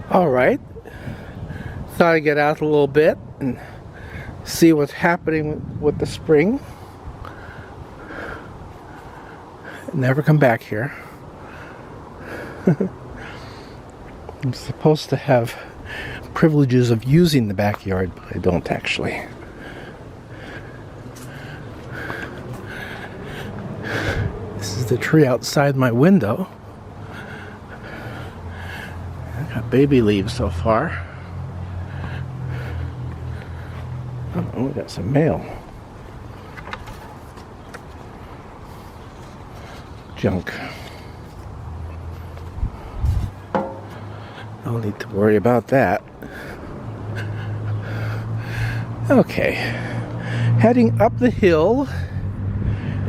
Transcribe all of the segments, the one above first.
All right, thought I'd get out a little bit and see what's happening with the spring. Never come back here. I'm supposed to have privileges of using the backyard, but I don't actually. This is the tree outside my window. I got baby leaves so far. Oh, we got some mail. Junk. No need to worry about that. Okay. Heading up the hill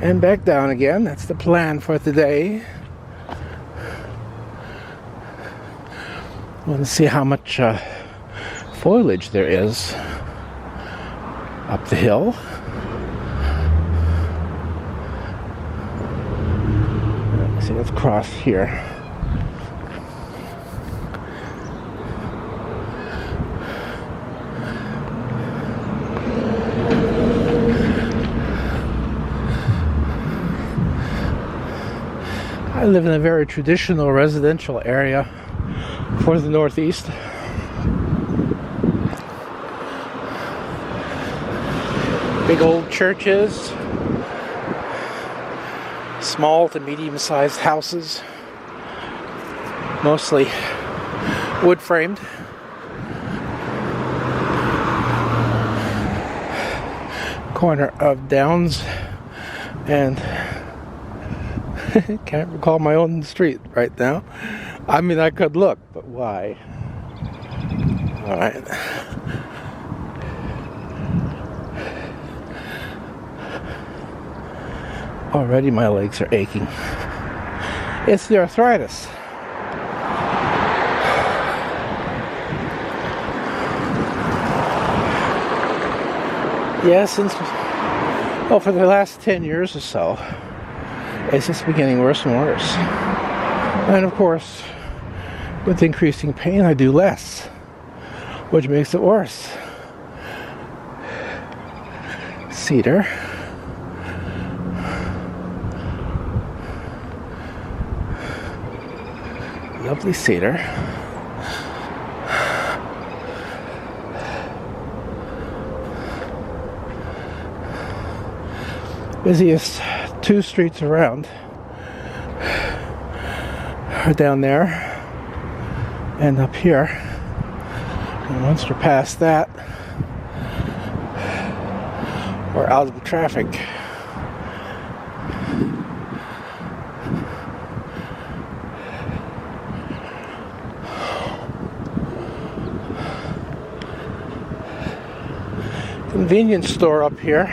and back down again. That's the plan for today. I want to see how much foliage there is up the hill. See, let's cross here. I live in a very traditional residential area for the Northeast. Big old churches, small to medium-sized houses, mostly wood-framed. Corner of Downs and can't recall my own street right now. I mean, I could look, but why? All right. Already my legs are aching. It's the arthritis. Yeah, for the last 10 years or so, it's just been getting worse and worse. And of course, with increasing pain, I do less, which makes it worse. Cedar. Lovely cedar. Busiest two streets around are down there and up here. And once we're past that, we're out of traffic. Convenience store up here.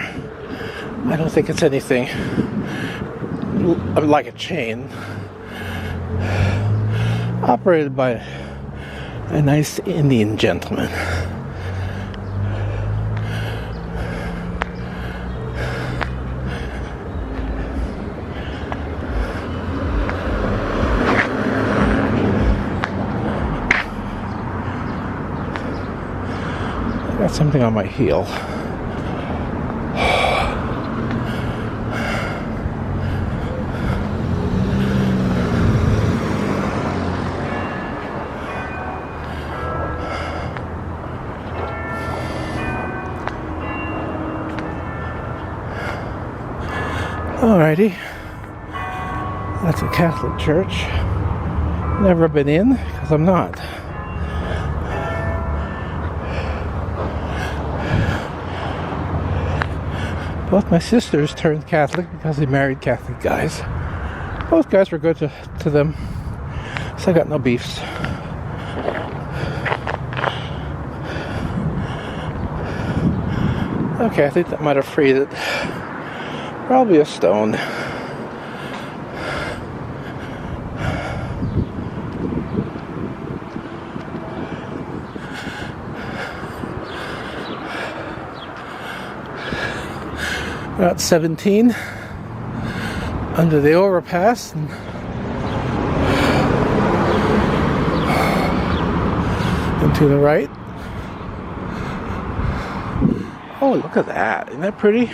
I don't think it's anything like a chain. Operated by a nice Indian gentleman. I got something on my heel. Alrighty, that's a Catholic church. Never been in because I'm not. Both my sisters turned Catholic because they married Catholic guys. Both guys were good to them, so I got no beefs. Okay, I think that might have freed it. Probably a stone. About 17 under the overpass. And To the right. Oh, look at that. Isn't that pretty?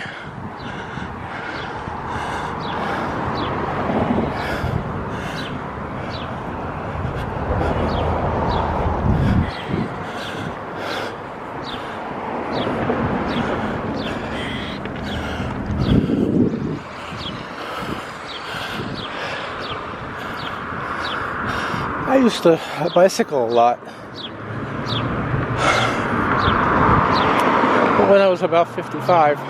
I used to bicycle a lot. But when I was about 55, I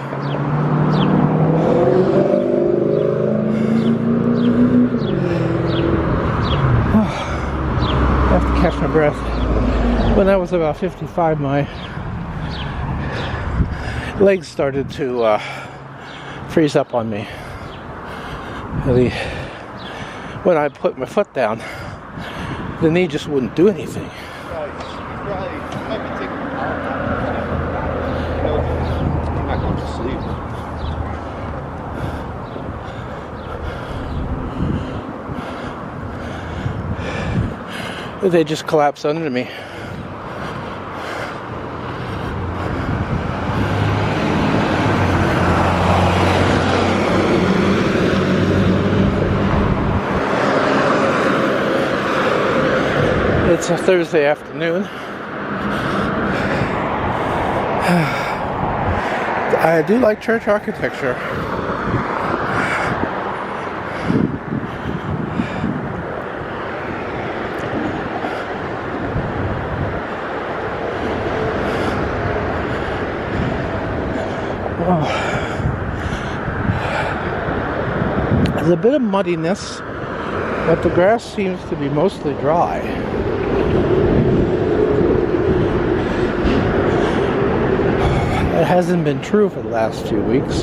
have to catch my breath. When I was about 55, my legs started to freeze up on me. When I put my foot down, the knee just wouldn't do anything. They just collapsed under me. It's a Thursday afternoon. I do like church architecture. Oh. There's a bit of muddiness, but the grass seems to be mostly dry. It hasn't been true for the last few weeks.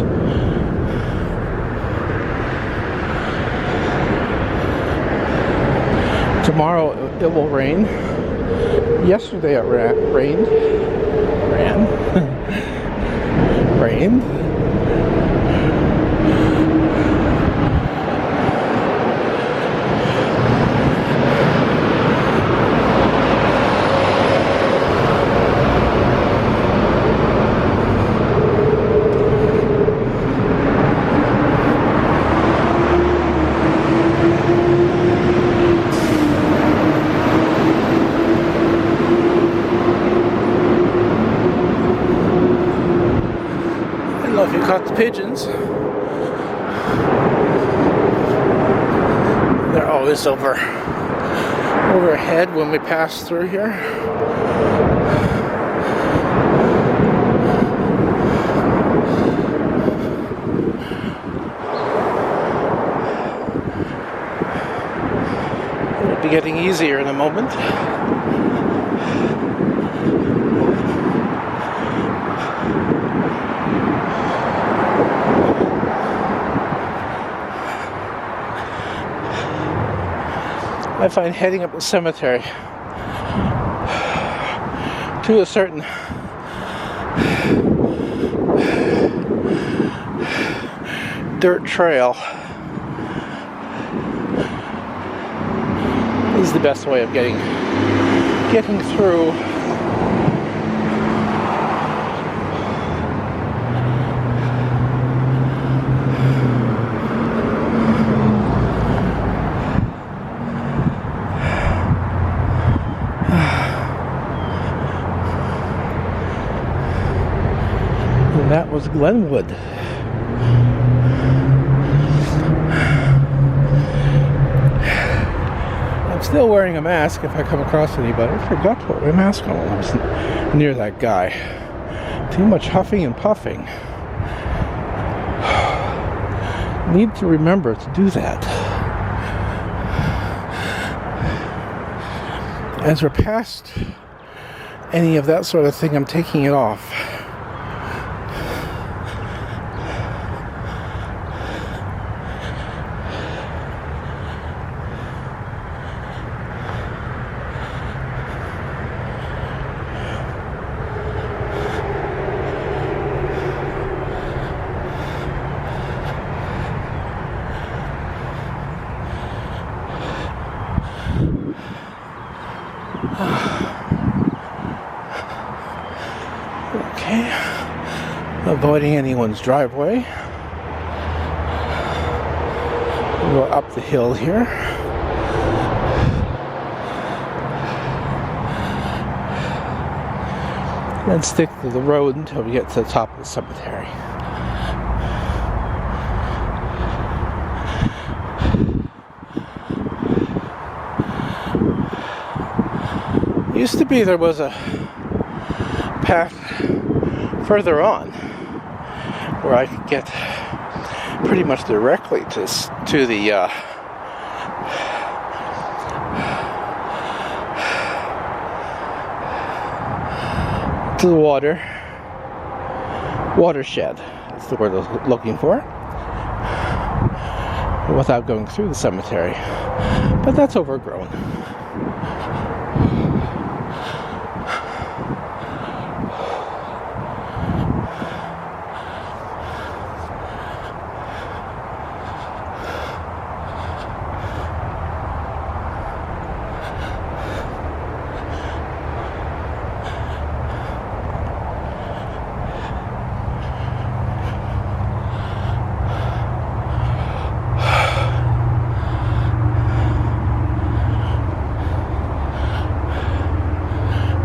Tomorrow it will rain. Yesterday it rained. Rained. I love you caught the pigeons. They're always overhead when we pass through here. It'll be getting easier in a moment. I find heading up the cemetery to a certain dirt trail is the best way of getting through. And that was Glenwood. I'm still wearing a mask if I come across anybody. I forgot to put my mask on when I was near that guy. Too much huffing and puffing. Need to remember to do that. As we're past any of that sort of thing, I'm taking it off. avoiding anyone's driveway. We'll go up the hill here. And stick to the road until we get to the top of the cemetery. Used to be there was a path further on where I could get pretty much directly to the watershed. That's the word I was looking for. Without going through the cemetery, but that's overgrown.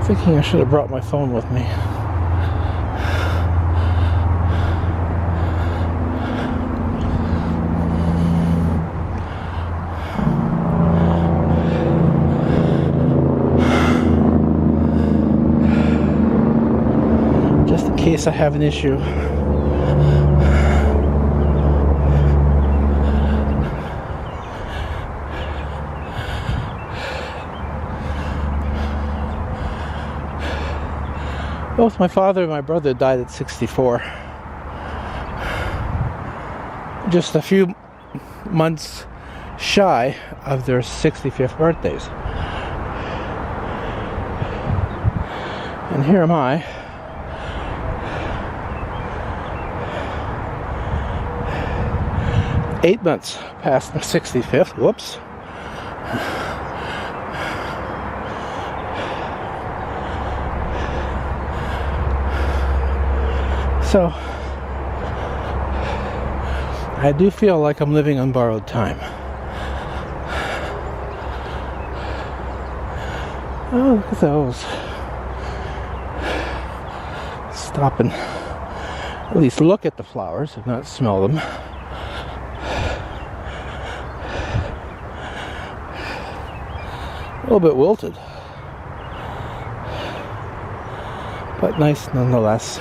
Thinking I should have brought my phone with me. Just in case I have an issue. Both my father and my brother died at 64. Just a few months shy of their 65th birthdays. And here am I, eight months past my 65th. Whoops. So, I do feel like I'm living on borrowed time. Oh, look at those. Stop and at least look at the flowers, if not smell them. A little bit wilted, but nice nonetheless.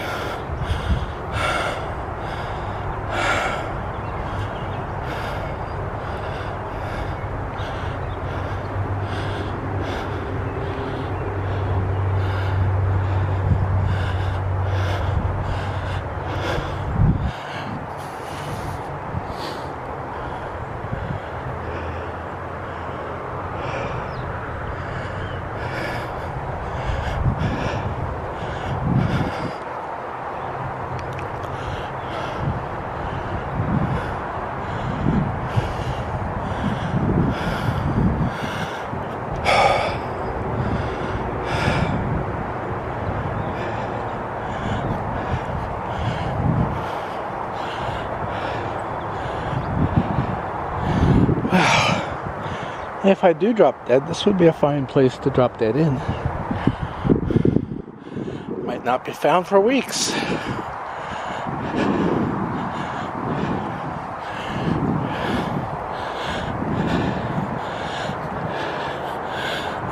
If I do drop dead, this would be a fine place to drop dead in. Might not be found for weeks.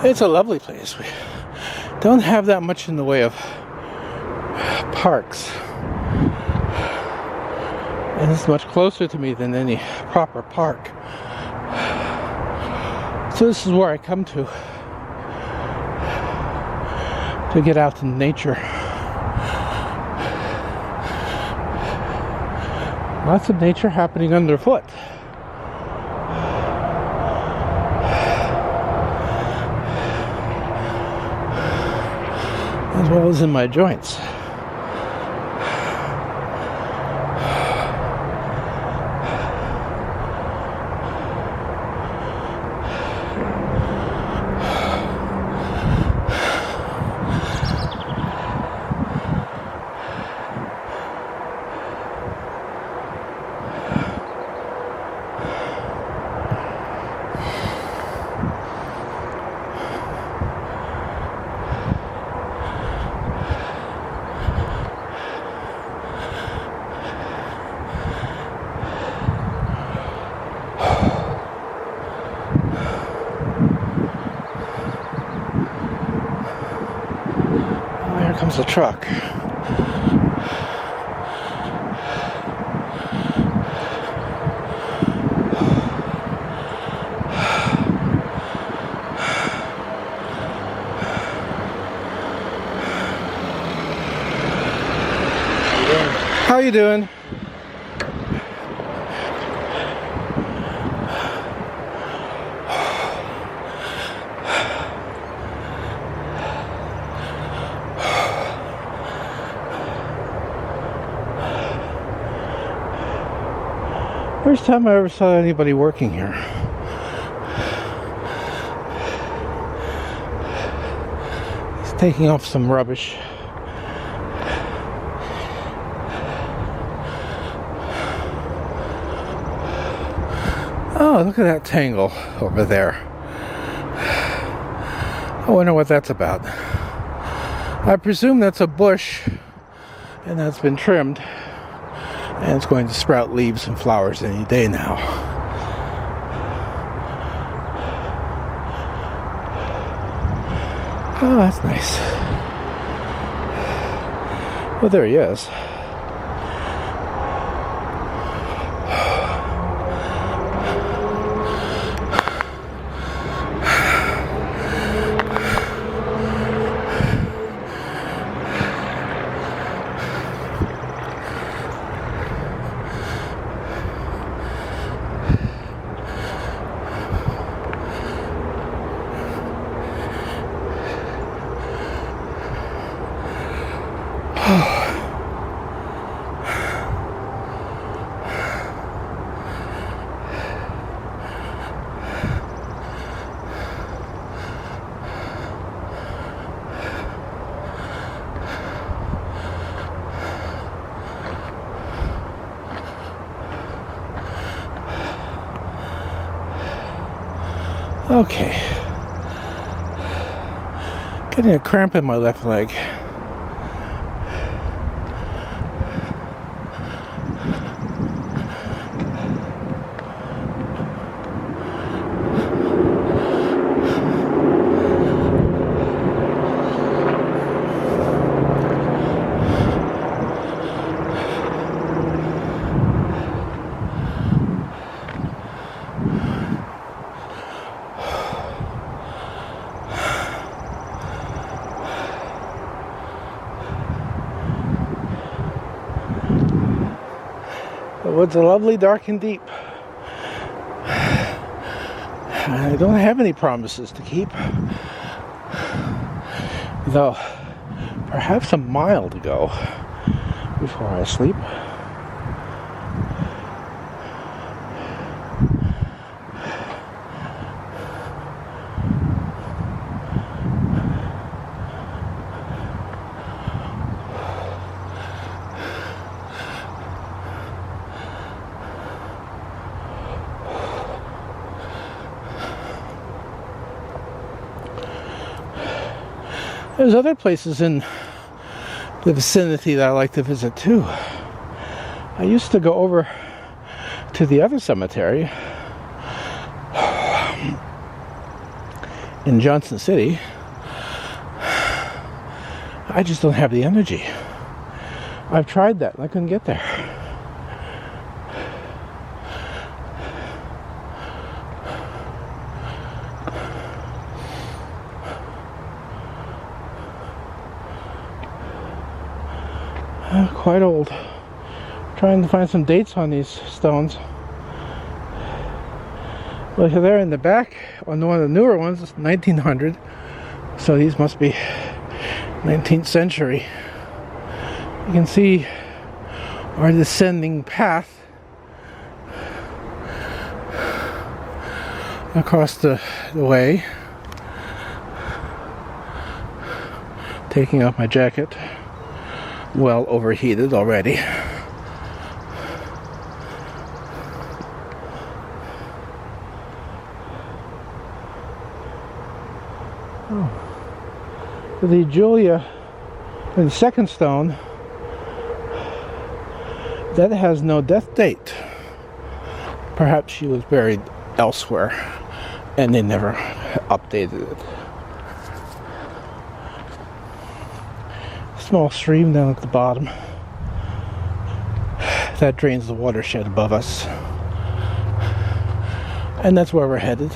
It's a lovely place. We don't have that much in the way of parks. And it's much closer to me than any proper park. So this is where I come to get out in nature. Lots of nature happening underfoot. As well as in my joints. a truck. How you doing? First time I ever saw anybody working here. He's taking off some rubbish. Oh, look at that tangle over there. I wonder what that's about. I presume that's a bush, and that's been trimmed, and it's going to sprout leaves and flowers any day now. Oh, that's nice. Well, there he is. Okay. Getting a cramp in my left leg. The woods are lovely, dark, and deep. I don't have any promises to keep, though perhaps a mile to go before I sleep. There's other places in the vicinity that I like to visit too. I used to go over to the other cemetery in Johnson City. I just don't have the energy. I've tried that and I couldn't get there. Quite old. Trying to find some dates on these stones. Well, there in the back on one of the newer ones, it's 1900. So these must be 19th century. You can see our descending path across the way. Taking off my jacket. Well overheated already. Oh. The Julia, the second stone, that has no death date. Perhaps she was buried elsewhere and they never updated it. small stream down at the bottom that drains the watershed above us. And that's where we're headed.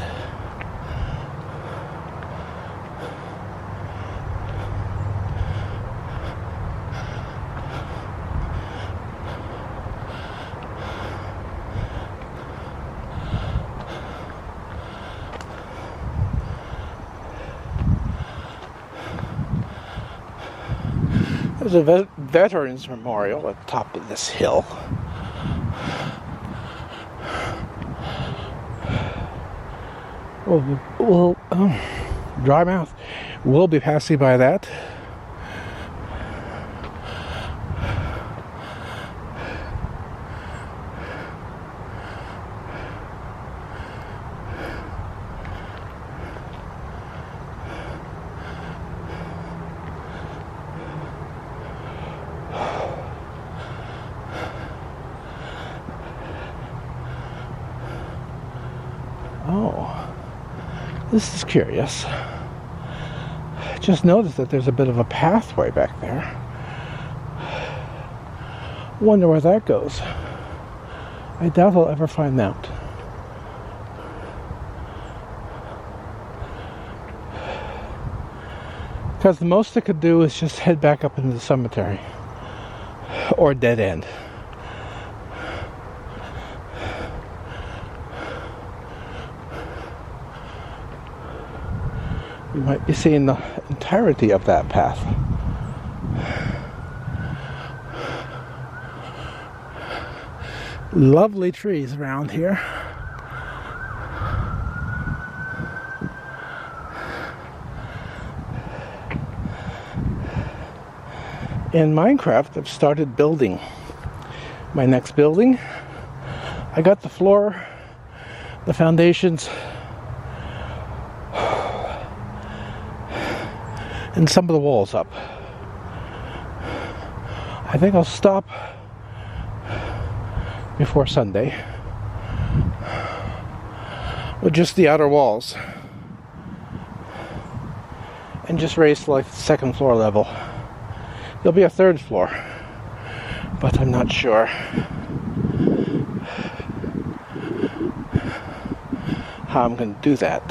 There's a Veterans Memorial at the top of this hill. Dry mouth. We'll be passing by that. Oh, this is curious. Just noticed that there's a bit of a pathway back there. Wonder where that goes. I doubt I'll ever find out. Because the most I could do is just head back up into the cemetery. Or dead end. You might be seeing the entirety of that path. Lovely trees around here. In Minecraft, I've started building my next building. I got the floor, the foundations, and some of the walls up. I think I'll stop before Sunday with just the outer walls and just raise to like the second floor level. There'll be a third floor, but I'm not sure how I'm going to do that.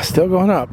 Still going up.